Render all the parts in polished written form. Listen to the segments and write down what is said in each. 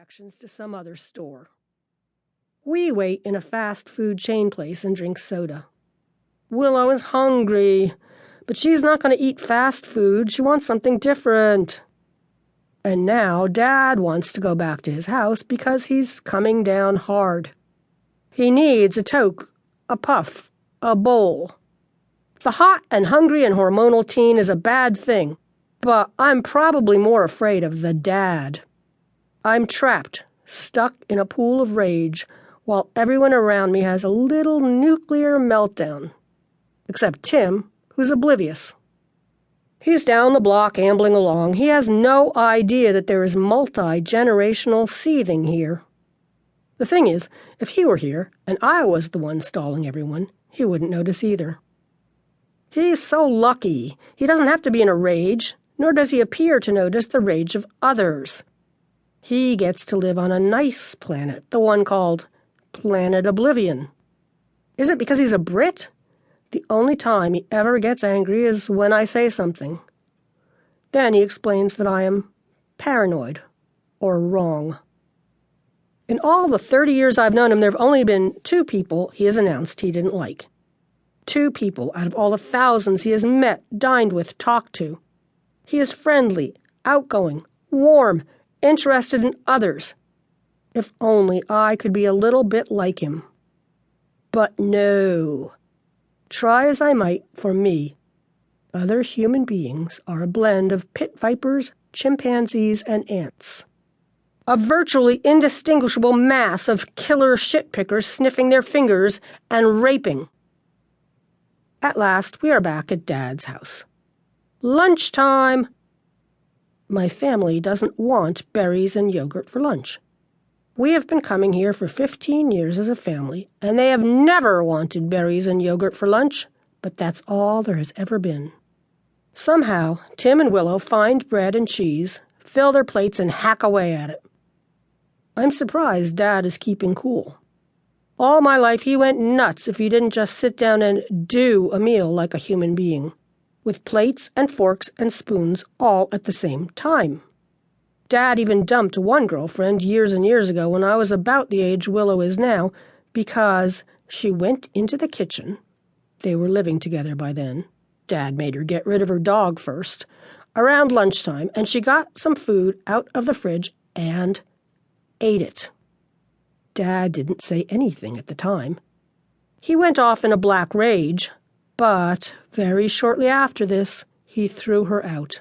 directions to some other store. We wait in a fast food chain place and drink soda. Willow is hungry, but she's not going to eat fast food. She wants something different. And now Dad wants to go back to his house because he's coming down hard. He needs a toke, a puff, a bowl. The hot and hungry and hormonal teen is a bad thing, but I'm probably more afraid of the dad. I'm trapped, stuck in a pool of rage, while everyone around me has a little nuclear meltdown. Except Tim, who's oblivious. He's down the block ambling along. He has no idea that there is multi-generational seething here. The thing is, if he were here, and I was the one stalling everyone, he wouldn't notice either. He's so lucky. He doesn't have to be in a rage, nor does he appear to notice the rage of others. He gets to live on a nice planet, the one called Planet Oblivion. Is it because he's a Brit? The only time he ever gets angry is when I say something. Then he explains that I am paranoid or wrong. In all the 30 years I've known him, there have only been 2 people he has announced he didn't like. 2 people out of all the thousands he has met, dined with, talked to. He is friendly, outgoing, warm, interested in others. If only I could be a little bit like him. But no. Try as I might, for me, other human beings are a blend of pit vipers, chimpanzees, and ants. A virtually indistinguishable mass of killer shit-pickers sniffing their fingers and raping. At last, we are back at Dad's house. Lunchtime! My family doesn't want berries and yogurt for lunch. We have been coming here for 15 years as a family, and they have never wanted berries and yogurt for lunch, but that's all there has ever been. Somehow, Tim and Willow find bread and cheese, fill their plates, and hack away at it. I'm surprised Dad is keeping cool. All my life he went nuts if he didn't just sit down and do a meal like a human being, with plates and forks and spoons all at the same time. Dad even dumped one girlfriend years and years ago when I was about the age Willow is now because she went into the kitchen. They were living together by then. Dad made her get rid of her dog first, around lunchtime, and she got some food out of the fridge and ate it. Dad didn't say anything at the time. He went off in a black rage, but very shortly after this, he threw her out.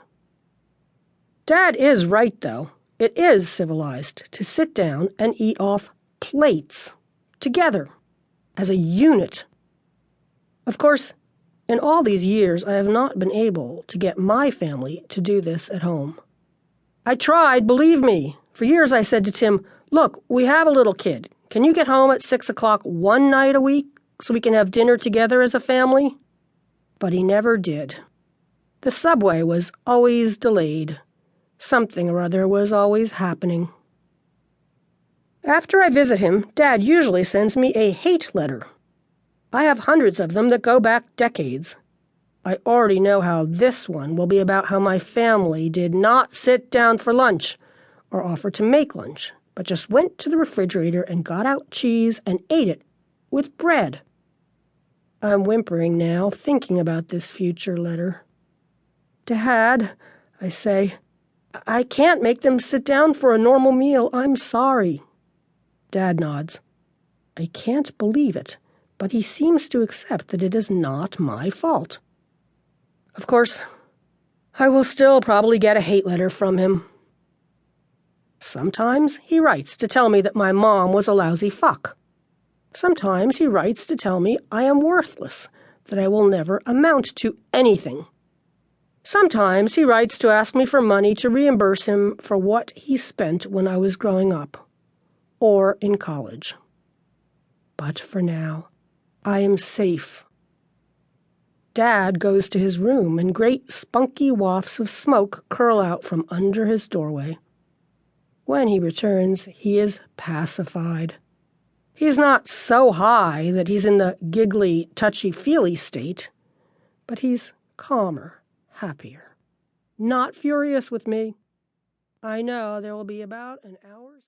Dad is right, though. It is civilized to sit down and eat off plates, together, as a unit. Of course, in all these years, I have not been able to get my family to do this at home. I tried, believe me. For years I said to Tim, "Look, we have a little kid. Can you get home at 6 o'clock one night a week so we can have dinner together as a family?" But he never did. The subway was always delayed. Something or other was always happening. After I visit him, Dad usually sends me a hate letter. I have hundreds of them that go back decades. I already know how this one will be about how my family did not sit down for lunch or offer to make lunch, but just went to the refrigerator and got out cheese and ate it with bread. I'm whimpering now, thinking about this future letter. "Dad," I say, "I can't make them sit down for a normal meal. I'm sorry." Dad nods. I can't believe it, but he seems to accept that it is not my fault. Of course, I will still probably get a hate letter from him. Sometimes he writes to tell me that my mom was a lousy fuck. Sometimes he writes to tell me I am worthless, that I will never amount to anything. Sometimes he writes to ask me for money to reimburse him for what he spent when I was growing up, or in college. But for now, I am safe. Dad goes to his room, and great spunky wafts of smoke curl out from under his doorway. When he returns, he is pacified. He's not so high that he's in the giggly, touchy-feely state, but he's calmer. Happier. Not furious with me. I know there will be about an hour's